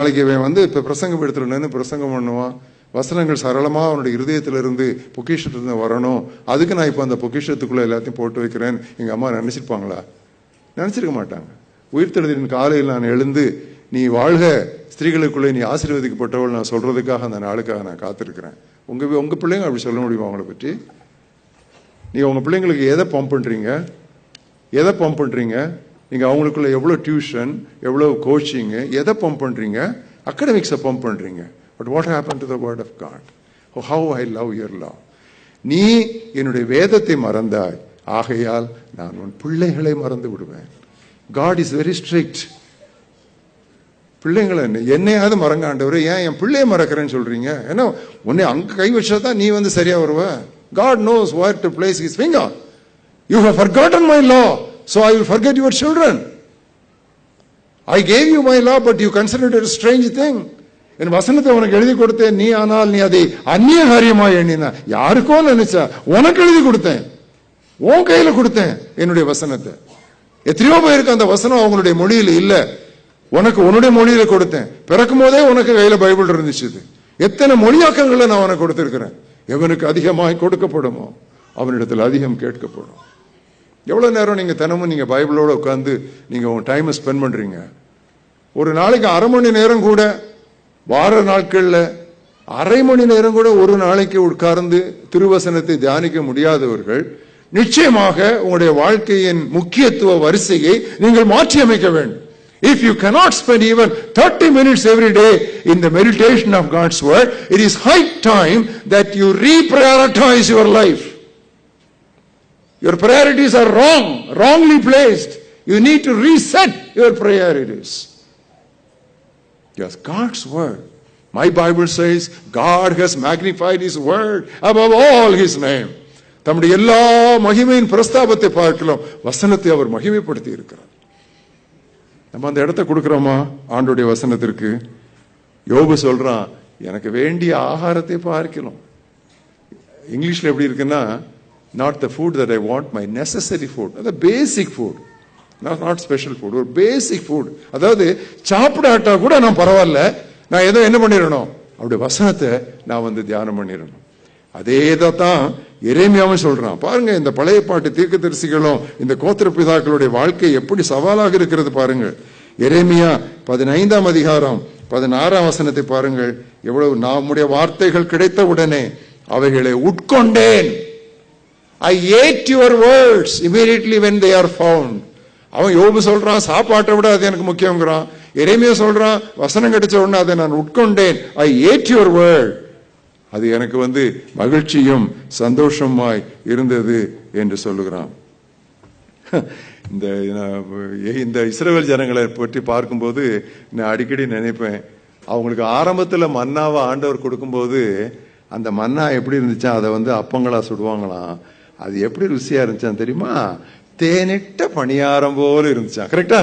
நாளைக்கு இவன் வந்து இப்போ பிரசங்கம் எடுத்துட்டு பிரசங்கம் பண்ணுவான், வசனங்கள் சரளமாக அவனுடைய இருதயத்திலிருந்து பொக்கிஷத்திலிருந்து வரணும். அதுக்கு நான் இப்போ அந்த பொக்கிஷத்துக்குள்ள எல்லாத்தையும் போட்டு வைக்கிறேன். எங்கள் அம்மா நினைச்சிருப்பாங்களா? நினைச்சிருக்க மாட்டாங்க. உயிர்த்தெழுதின் காலையில் நான் எழுந்து நீ வாழ்க ஸ்திரீகளுக்குள்ளே நீ ஆசீர்வதிக்கப்பட்டவள் நான் சொல்றதுக்காக அந்த நாளுக்காக நான் காத்திருக்கிறேன். உங்க பிள்ளைங்க அப்படி சொல்ல முடியுமா? அவங்கள பற்றி நீங்க உங்க பிள்ளைங்களுக்கு எதை பம்ப் பண்றீங்க? நீங்க அவங்களுக்குள்ள எவ்வளவு டியூஷன், எவ்வளவு கோச்சிங், எதை பம்ப் பண்றீங்க? அகாடமிக்ஸை பம்ப் பண்றீங்க. But what happen to the word of God? How I love your love. நீ என்னுடைய வேதத்தை மறந்தாய், ஆகையால் நான் உன் பிள்ளைகளை மறந்து விடுவேன். God is very strict. பிள்ளைங்களை என்னையாவது மறங்க ஆண்டவர், ஏன் என் பிள்ளைய மறக்கிறேன்னு சொல்றீங்க? ஏன்னா உன்னை அங்க கை வச்சாதான் நீ வந்து சரியா வருவ. God knows where to place his finger. You have forgotten my law, so I will forget your children. I gave you my law, but you considered it a strange thing. என் வசனத்தை உனக்கு எழுதி கொடுத்தேன், நீ ஆனால் நீ அதை அந்நிய காரியமாக எண்ணின. யாருக்கோ நினைச்சா உனக்கு எழுதி கொடுத்தேன், உன் கையில கொடுத்தேன் என்னுடைய வசனத்தை. எத்தனையோ பேருக்கு அந்த வசனம் அவங்களுடைய மொழியில இல்ல, உனக்கு உன்னுடைய மொழியில கொடுத்தேன். பிறக்கும் போதே உனக்கு கையில பைபிள் இருந்துச்சு. எத்தனை மொழியாக்கங்களை நான் உனக்கு கொடுத்திருக்கிறேன். எவனுக்கு அதிகமாய் கொடுக்கப்படுமோ அவனிடத்தில் அதிகம் கேட்கப்படும். எவ்வளவு நேரம் நீங்க தினமும் நீங்க பைபிளோட உட்கார்ந்து நீங்க உங்க டைமை ஸ்பெண்ட் பண்றீங்க? ஒரு நாளைக்கு அரை மணி நேரம் கூட, வார நாட்கள்ல அரை மணி நேரம் கூட ஒரு நாளைக்கு உட்கார்ந்து திருவசனத்தை தியானிக்க முடியாதவர்கள் நிச்சயமாக உங்களுடைய வாழ்க்கையின் முக்கியத்துவ வரிசையை நீங்கள் மாற்றி அமைக்க வேண்டும். If you cannot spend even 30 minutes every day in the meditation of God's word, it is high time that you reprioritize your life. Your priorities are wrongly placed. You need to reset your priorities. Yes, God's word. My Bible says God has magnified his word above all his name. தம்முடைய எல்லா மகிமையின் பிரஸ்தாபத்தை பார்க்கலாம், வசனத்தை அவர் மகிமைப்படுத்தி இருக்கிறார். நம்ம அந்த இடத்தை கொடுக்கிறோமா ஆண்டோடைய வசனத்திற்கு? யோபு சொல்றான், எனக்கு வேண்டிய ஆகாரத்தை பார்க்கலாம். இங்கிலீஷ்ல எப்படி இருக்குன்னா, not the food that I want, my necessary food, the basic food, not special food, ஒரு basic food. அதாவது சாப்பிடாட்டா கூட நான் பரவாயில்ல, நான் ஏதோ என்ன பண்ணிடணும், அவருடைய வசனத்தை நான் வந்து தியானம் பண்ணிடணும். அதே தான் எரேமியாவும் சொல்றான். பாருங்க, இந்த பழைய பாட்டு தீர்க்கதரிசிகளும் இந்த கோத்திர பிதாக்களுடைய வாழ்க்கை எப்படி சவாலாக இருக்கிறது பாருங்க. எரேமியா 15ஆம் அதிகாரம் 16ஆம் வசனத்தை பாருங்கள். எவ்வளவு, நம்முடைய வார்த்தைகள் கிடைத்த உடனே அவைகளை உட்கொண்டேன். I ate your words immediately when they are found. அவன் யோபு சொல்றான், சாப்பாட்டை விட அது எனக்கு முக்கியங்கிறான். எரேமியா சொல்றான், வசனம் கிடைச்ச உடனே அதை நான் உட்கொண்டேன். I ate your word. அது எனக்கு வந்து மகிழ்ச்சியும் சந்தோஷமாய் இருந்தது என்று சொல்லுகிறான். இந்த இஸ்ரவேல் ஜனங்களை பற்றி பார்க்கும்போது நான் அடிக்கடி நினைப்பேன், அவங்களுக்கு ஆரம்பத்தில் மன்னாவை ஆண்டவர் கொடுக்கும்போது அந்த மன்னா எப்படி இருந்துச்சா, அதை வந்து அப்பங்களா சுடுவாங்களாம். அது எப்படி ருசியா இருந்துச்சான் தெரியுமா? தேனிட்ட பணியாரம் போல இருந்துச்சான். கரெக்டா?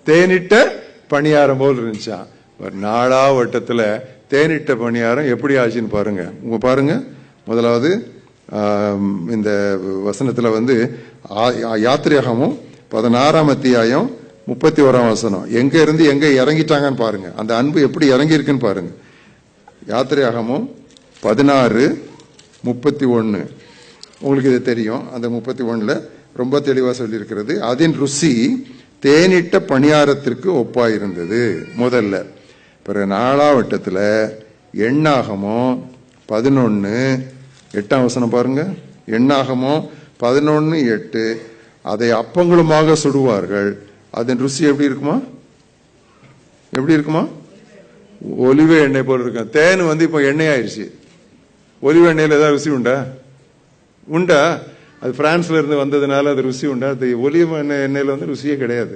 தேனிட்ட பணியாரம் போல் இருந்துச்சான். ஒரு நாளா வட்டத்துல தேனிட்ட பணியாரம் எப்படி ஆச்சுன்னு பாருங்க. உங்க பாருங்க, முதலாவது இந்த வசனத்துல வந்து யாத்திரையாகமும் 16ஆம் அத்தியாயம் 31ஆம் வசனம், எங்க இருந்து எங்க இறங்கிட்டாங்கன்னு பாருங்க. அந்த அன்பு எப்படி இறங்கி இருக்குன்னு பாருங்க. யாத்திரையாகமும் 16:31, உங்களுக்கு இது தெரியும். அந்த 31ல ரொம்ப தெளிவா சொல்லி இருக்கிறது. அதன் ருசி தேனிட்ட பணியாரத்திற்கு ஒப்பாயிருந்தது முதல்ல. பிறகு 4ஆம் வட்டத்துல எண்ணாகமோ 11:8 வசனம் பாருங்க. எண்ணாகமோ 11:8, அதை அப்பங்களுமாக சுடுவார்கள். அதன் ருசி எப்படி இருக்குமா? எப்படி இருக்குமா? ஒலிவ எண்ணெய் போல இருக்கும். தேன் வந்து இப்போ எண்ணெய் ஆயிடுச்சு. ஒலிவ எண்ணெயில ஏதாவது ருசி உண்டா? அது பிரான்ஸ்ல இருந்து வந்ததுனால அது ருசி உண்டா? அது ஒலிவ எண்ணெயில வந்து ருசியே கிடையாது.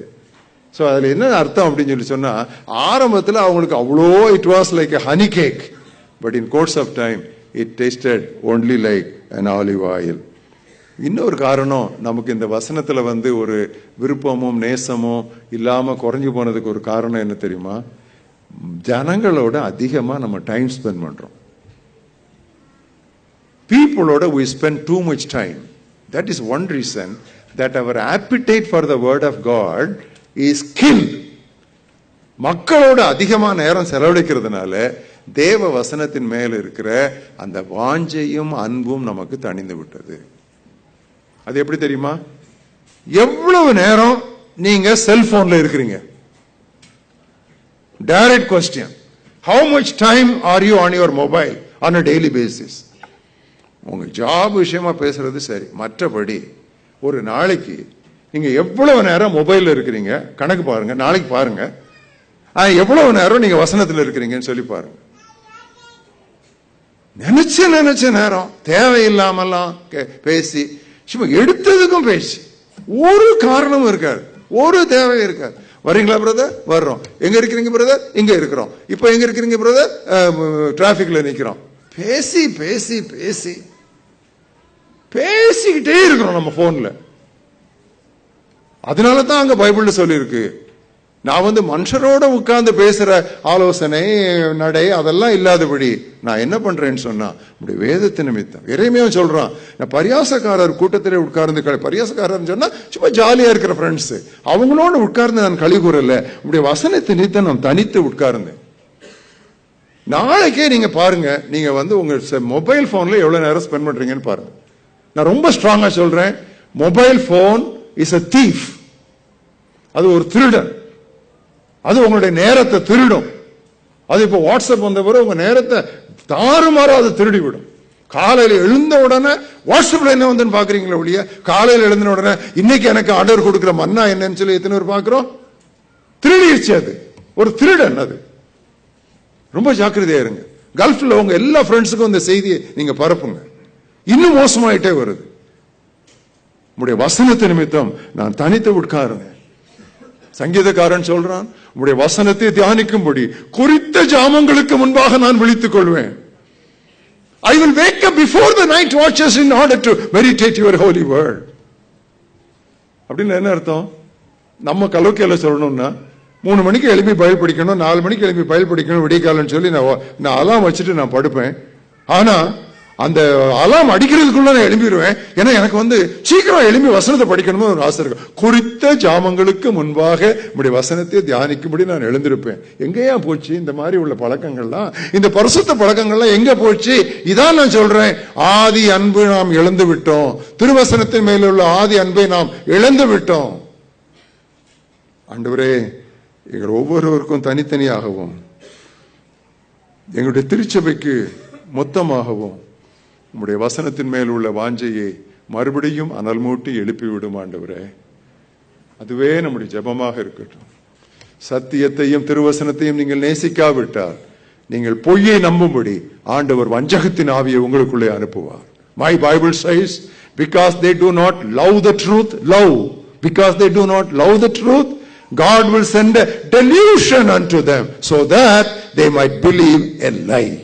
ஸோ அதுல என்ன அர்த்தம் அப்படின்னு சொன்னா, ஆரம்பத்தில் அவங்களுக்கு அவ்வளோ it was like a honey cake, but in course of time it tasted only like an olive oil. இன்னொரு காரணம், நமக்கு இந்த வசனத்துல வந்து ஒரு விருப்பமும் நேசமும் இல்லாம குறைஞ்சு போனதுக்கு ஒரு காரணம் என்ன தெரியுமா? ஜனங்களோட அதிகமா நம்ம டைம் ஸ்பெண்ட் பண்றோம். Peopleோட we spend too much time. That is one reason that our appetite for the word of God is killed. மக்களோட அதிகமா நேரம் செலவழிக்கிறதுனால தேவ வசனத்தின் மேல இருக்கிற அந்த வாஞ்சையும் அன்பும் நமக்கு தணிந்து விட்டது. அது எப்படி தெரியுமா? எவ்வளவு நேரம் நீங்க செல்போன்ல இருக்கிறீங்க? Direct question. How much time are you on your mobile on a daily basis? உங்க ஜாப் விஷயமா பேசுறது சரி, மற்றபடி ஒரு நாளைக்கு நீங்க எவ்வளவு நேரம் மொபைல்ல இருக்கிறீங்க கணக்கு பாருங்க. நாளைக்கு பாருங்க எவ்வளவு நேரம் நீங்க வசனத்துல இருக்கிறீங்கன்னு சொல்லி பாருங்க. நினைச்ச நேரம் தேவையில்லாமலாம் பேசி, சும்மா எடுத்ததுக்கும் பேசி, ஒரு காரணமும் இருக்காது, ஒரு தேவை இருக்காது. வரீங்களா பிரதர்? வர்றோம். எங்க இருக்கிறீங்க பிரதர்? இங்க இருக்கிறோம். இப்ப எங்க இருக்கிறீங்க பிரதர்? டிராபிக்ல நிக்கிறோம். பேசி பேசி பேசி பேசிக்கிட்டே இருக்கிறோம் நம்ம போன்ல. அதனாலதான் அங்க பைபிள்ல சொல்லி இருக்கு, நான் மனுஷரோட உட்கார்ந்து பேசுற ஆலோசனை நடை அதெல்லாம் இல்லாதபடி நான் என்ன பண்றேன்னு சொன்னா நம்முடைய வேதத்து நிமித்தம். எரேமியா சொல்றான், நான் பரியாசக்காரர் கூட்டத்திலே உட்கார்ந்து, பரியாசக்காரர் சொன்னா சும்மா ஜாலியா இருக்கிற ஃப்ரெண்ட்ஸ், அவங்களோட உட்கார்ந்து நான் களி கூறல, உங்களுடைய வசனத்தை நிமித்தம் நான் தனித்து உட்கார்ந்தேன். நாளைக்கே நீங்க பாருங்க, நீங்க உங்க மொபைல் போன்ல எவ்வளவு நேரம் ஸ்பெண்ட் பண்றீங்கன்னு பாருங்க. நான் ரொம்ப ஸ்ட்ராங்கா சொல்றேன், mobile phone is a thief. அது ஒரு திருடன். அது உங்களுடைய நேரத்தை திருடும். அது இப்ப வாட்ஸ்அப் வந்த பிறகு உங்க நேரத்தை தாறுமாற அது திருடி விடும். காலையில எழுந்த உடனே வாட்ஸ்அப்ல என்ன வந்து பாக்குறீங்களா ஒழிய, காலையில எழுந்த உடனே இன்னைக்கு எனக்கு ஆர்டர் கொடுக்கிற மன்னா என்னன்னு சொல்லி எத்தனை பேர் பாக்குறோம்? திருடிடுச்சு. அது ஒரு திருடன். அது ரொம்ப ஜாக்கிரதையா இருங்க. கல்ஃப்ல உங்க எல்லா ஃப்ரெண்ட்ஸுக்கும் இந்த செய்தியை நீங்க பரப்புங்க. இன்னும் மோசமாயிட்டே வருது. உங்களுடைய வசனத்தை நிமித்தம் நான் தனித்து உட்காருங்க. சங்கீதக்காரன் சொல்றான், உங்களுடைய வசனத்தை தியானிக்கும்படி குறித்த ஜாமங்களுக்கு முன்பாக நான் விழித்துக் கொள்வேன். I will wake up before the night watches in order to meditate your holy word. அப்படின்னு என்ன அர்த்தம்? நம்ம கலோக்கியல சொல்லணும்னா 3 மணிக்கு எழுப்பி பைபிள் படிக்கணும், 4 மணிக்கு எழுப்பி பைபிள் படிக்கணும் விடியகாலன்னு சொல்லி நான் அலாம் வச்சுட்டு நான் படுப்பேன். ஆனா அந்த அலாம் அடிக்கிறதுக்குள்ள நான் எழும்பிடுவேன். ஏன்னா எனக்கு சீக்கிரம் எழும்பி வசனத்தை படிக்கணும்னு ஒரு ஆசை இருக்கும். குறித்த ஜாமங்களுக்கு முன்பாக நம்முடைய வசனத்தை தியானிக்கும்படி நான் எழுந்திருப்பேன். எங்கேயா போச்சு இந்த மாதிரி உள்ள பழக்கங்கள்லாம்? இந்த பரிசுத்த பழக்கங்கள்லாம் எங்க போச்சு? இதான் நான் சொல்றேன், ஆதி அன்பு நாம் இழந்து விட்டோம். திருவசனத்தின் மேல உள்ள ஆதி அன்பை நாம் இழந்து விட்டோம். ஆண்டவரே, எங்கள் ஒவ்வொருவருக்கும் தனித்தனியாகவும் எங்களுடைய திருச்சபைக்கு மொத்தமாகவும் உம்முடைய வசனத்தின் மேல் உள்ள வாஞ்சையை மறுபடியும் அனல் மூட்டி எழுப்பிவிடும் ஆண்டவரே. அதுவே நம்முடைய ஜெபமாக இருக்கட்டும். சத்தியத்தையும் திருவசனத்தையும் நீங்கள் நேசிக்காவிட்டால் நீங்கள் பொய்யை நம்பும்படி ஆண்டவர் வஞ்சகத்தின் ஆவியை உங்களுக்குள்ளே அனுப்புவார். My Bible says, because they do not love the truth, because they do not love the truth, God will send a delusion unto them so that they might believe a lie.